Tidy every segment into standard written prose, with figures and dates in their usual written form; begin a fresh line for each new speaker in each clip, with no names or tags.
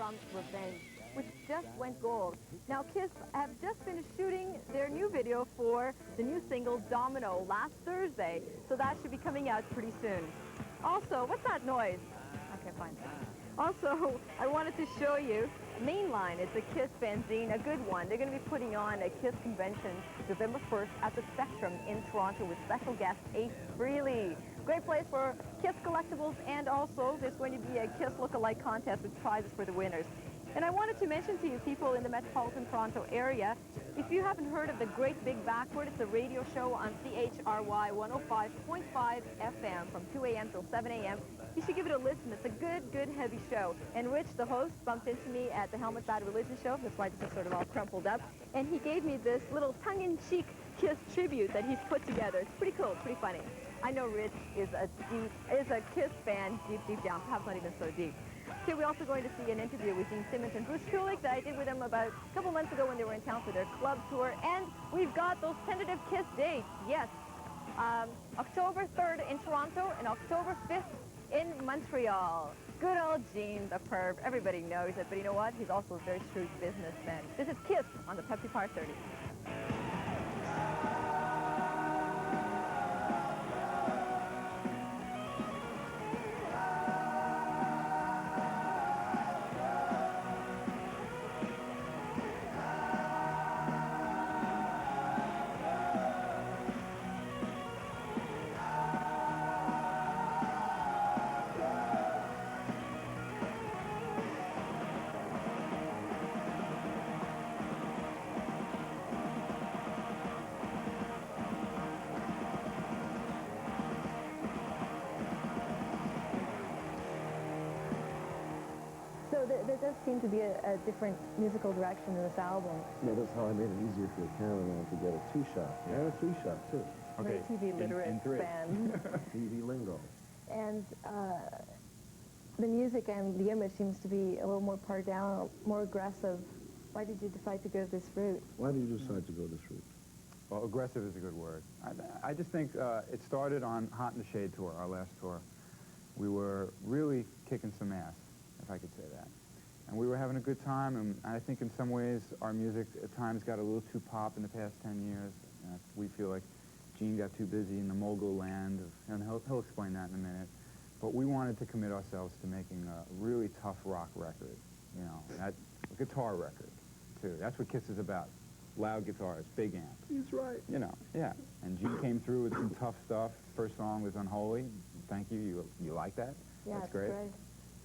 from Revenge, which just went gold. Now, Kiss have just finished shooting their new video for the new single, Domino, last Thursday, so that should be coming out pretty soon. Also, what's that noise? Okay, fine. Also, I wanted to show you Mainline. It's a Kiss fanzine, a good one. They're going to be putting on a Kiss convention November 1st at the Spectrum in Toronto with special guest Ace Frehley. Great place for Kiss collectibles, and also there's going to be a Kiss look-alike contest with prizes for the winners. And I wanted to mention to you people in the metropolitan Toronto area, if you haven't heard of the Great Big Backward, it's a radio show on CHRY 105.5 FM from 2 a.m. till 7 a.m. You should give it a listen. It's a good, heavy show. And Rich, the host, bumped into me at the Helmet Bad Religion show. That's why this is sort of all crumpled up. And he gave me this little tongue-in-cheek Kiss tribute that he's put together. It's pretty cool, pretty funny. I know Rich is a Kiss fan deep down, perhaps not even so deep. So we're also going to see an interview with Simmons and Kulick that I did with them about a couple months ago when they were in town for their club tour. And we've got those tentative Kiss dates. Yes, October 3rd in Toronto and October 5th in Montreal. Good old Gene, the perv. Everybody knows it, but you know what? He's also a very shrewd businessman. This is Kiss on the Pepsi Power 30. So there does seem to be a different musical direction in this album.
Yeah, that's how I made it easier for the cameraman to get a two-shot. Yeah, a three-shot, too.
Okay. Very TV literate fan.
TV lingo.
And the music and the image seems to be a little more pared down, more aggressive. Why did you decide to go this route?
Why did you decide to go this route?
Well, aggressive is a good word. I just think it started on Hot in the Shade tour, our last tour. We were really kicking some ass, if I could say that. And we were having a good time, and I think in some ways our music at times got a little too pop in the past 10 years. We feel like Gene got too busy in the mogul land, and he'll explain that in a minute. But we wanted to commit ourselves to making a really tough rock record, you know, a guitar record, too. That's what Kiss is about. Loud guitars, big amps.
He's right.
You know, yeah. And Gene came through with some tough stuff. First song was Unholy. Thank you. You like that?
Yeah,
that's great.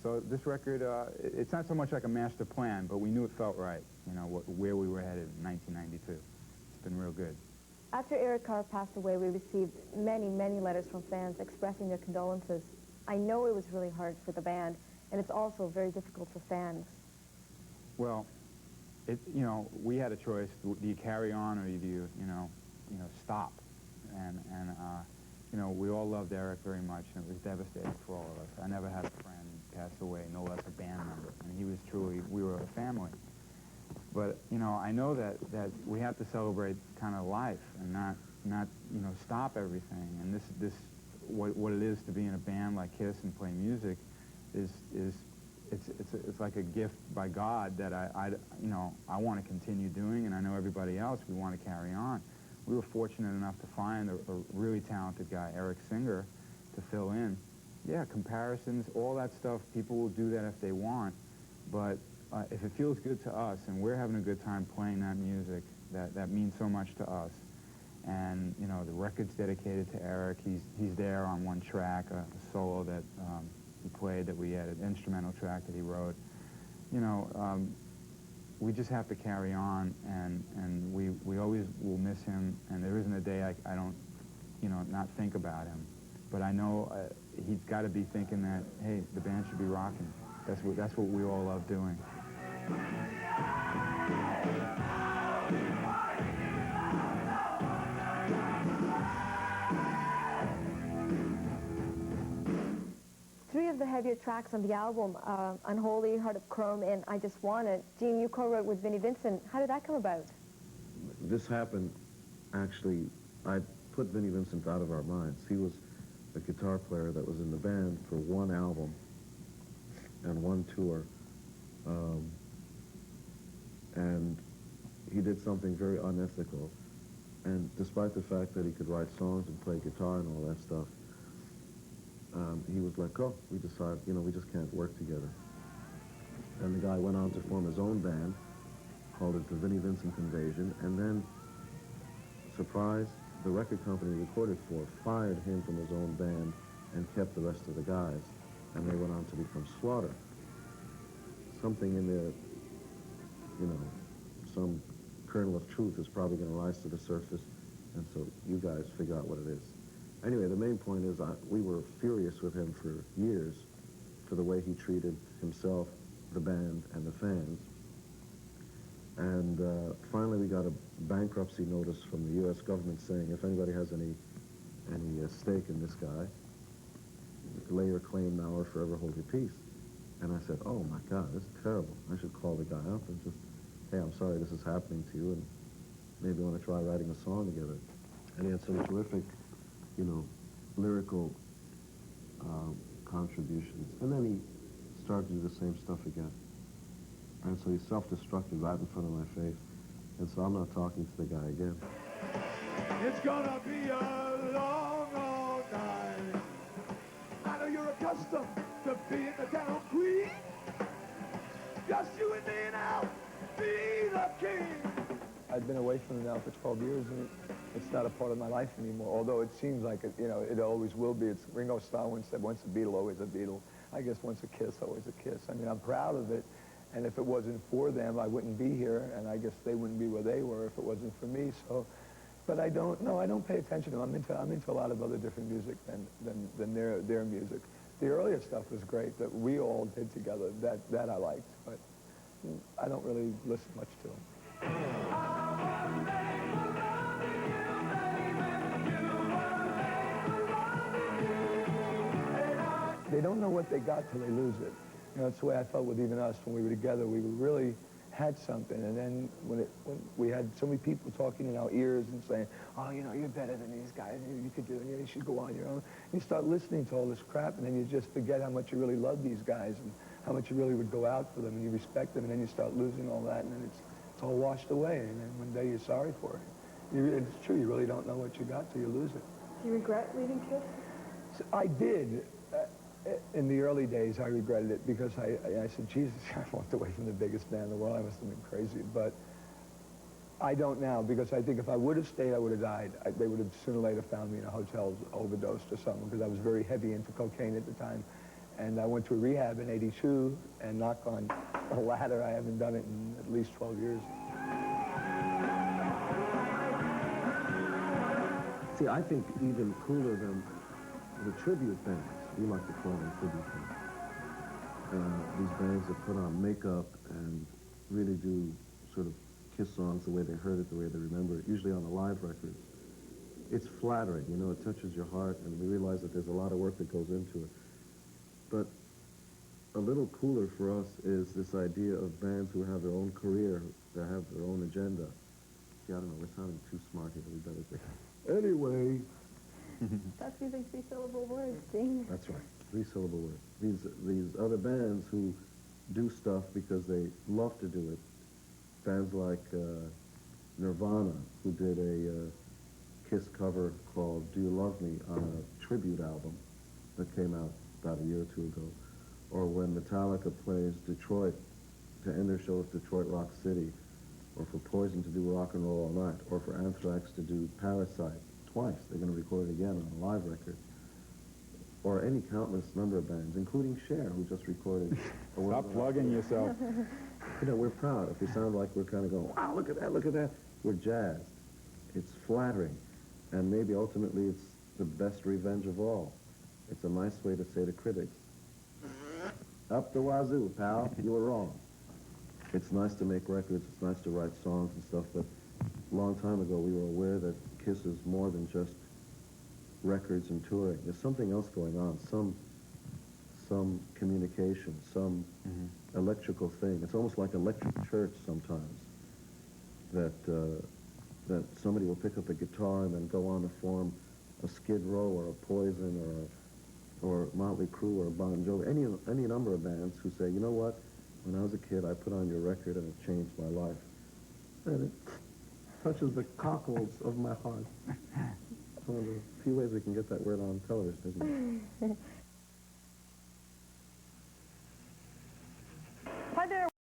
So this record, it's not so much like a master plan, but we knew it felt right, you know, where we were headed in 1992. It's been real good.
After Eric Carr passed away, we received many letters from fans expressing their condolences. I know it was really hard for the band, and it's also very difficult for fans.
Well, you know, we had a choice. Do you carry on, or do you stop? And you know, we all loved Eric very much, and it was devastating for all of us. I never had a friend pass away, no less a band member, and he was truly, we were a family. But, you know, I know that we have to celebrate kind of life and not you know, stop everything. And what it is to be in a band like Kiss and play music it's like a gift by God that I want to continue doing, and I know everybody else, we want to carry on. We were fortunate enough to find a really talented guy, Eric Singer, to fill in. Yeah, comparisons, all that stuff, people will do that if they want, but if it feels good to us and we're having a good time playing that music, that means so much to us. And, you know, the record's dedicated to Eric. He's there on one track, a solo that he played, that we had an instrumental track that he wrote. You know, we just have to carry on, and we always will miss him, and there isn't a day I don't, you know, not think about him. But I know he's got to be thinking that, hey, the band should be rocking. That's what we all love doing. 3 of the heavier tracks on the album, Unholy, Heart of Chrome, and I Just Want It, Gene, you co-wrote with Vinnie Vincent. How did that come about?
This happened, actually, I put Vinnie Vincent out of our minds. He was the guitar player that was in the band for one album and one tour, And he did something very unethical. And despite the fact that he could write songs and play guitar and all that stuff, he was like, oh, we decided, you know, we just can't work together. And the guy went on to form his own band, called it the Vinnie Vincent Invasion, and then, surprise, the record company he recorded for fired him from his own band and kept the rest of the guys, and they went on to become Slaughter. Something in there, you know, some kernel of truth is probably going to rise to the surface, and so you guys figure out what it is. Anyway, the main point is we were furious with him for years for the way he treated himself, the band, and the fans. And finally we got a bankruptcy notice from the U.S. government saying if anybody has any stake in this guy, lay your claim now or forever hold your peace. And I said, oh my God, this is terrible. I should call the guy up and just, hey, I'm sorry this is happening to you, and maybe want to try writing a song together. And he had some terrific, you know, lyrical contributions. And then he started to do the same stuff again. And so he self-destructed right in front of my face. And so I'm not talking to the guy again.
It's gonna be a long, long night. I know you're accustomed to being the town queen. Just you and me now, be the king.
I've been away from it now for 12 years, and it's not a part of my life anymore, although it seems like it, you know, it always will be. It's Ringo Starr once said, once a Beatle, always a Beatle. I guess once a Kiss, always a Kiss. I mean, I'm proud of it, and if it wasn't for them, I wouldn't be here, and I guess they wouldn't be where they were if it wasn't for me, so. But I don't pay attention to them. I'm into a lot of other different music than their music. The earlier stuff was great that we all did together, that I liked, but I don't really listen much to them. They don't know what they got till they lose it. You know, that's the way I felt with even us when we were together. We really had something, and then when we had so many people talking in our ears and saying, oh, you know, you're better than these guys, you could do it, you should go on your own. And you start listening to all this crap, and then you just forget how much you really love these guys and how much you really would go out for them, and you respect them, and then you start losing all that, and then it's all washed away, and then one day you're sorry for it. It's true, you really don't know what you got till you lose it.
Do you regret leaving Kiss?
So I did. In the early days, I regretted it because I said, Jesus, I walked away from the biggest band in the world. I must have been crazy. But I don't now, because I think if I would have stayed, I would have died. They would have sooner or later found me in a hotel overdosed or something, because I was very heavy into cocaine at the time. And I went to a rehab in '82 and knock on a ladder. I haven't done it in at least 12 years.
See, I think even cooler than the tribute bands. We like to call them tribute bands. These bands that put on makeup and really do sort of Kiss songs the way they heard it, the way they remember it, usually on a live record. It's flattering, you know, it touches your heart, and we realize that there's a lot of work that goes into it. But a little cooler for us is this idea of bands who have their own career, that have their own agenda. See, I don't know, we're sounding too smart here, we better say. Anyway.
That's using three-syllable words, Dean.
That's right, three-syllable words. These other bands who do stuff because they love to do it. Bands like Nirvana, who did a Kiss cover called Do You Love Me on a tribute album that came out about a year or two ago. Or when Metallica plays Detroit to end their show with Detroit Rock City, or for Poison to do Rock and Roll All Night, or for Anthrax to do Parasite. Twice. They're going to record it again on a live record. Or any countless number of bands, including Cher, who just recorded.
Stop plugging yourself.
You know, we're proud. If we sound like we're kind of going, wow, look at that, look at that. We're jazzed. It's flattering. And maybe ultimately it's the best revenge of all. It's a nice way to say to critics, up the wazoo, pal, you were wrong. It's nice to make records, it's nice to write songs and stuff, but a long time ago we were aware that Kiss is more than just records and touring. There's something else going on, some communication, some electrical thing. It's almost like electric church sometimes, that that somebody will pick up a guitar and then go on to form a Skid Row or a Poison or Motley Crue or Bon Jovi, any number of bands who say, you know what, when I was a kid, I put on your record and it changed my life.
And it touches the cockles of my heart.
It's one of the few ways we can get that word on television, isn't it?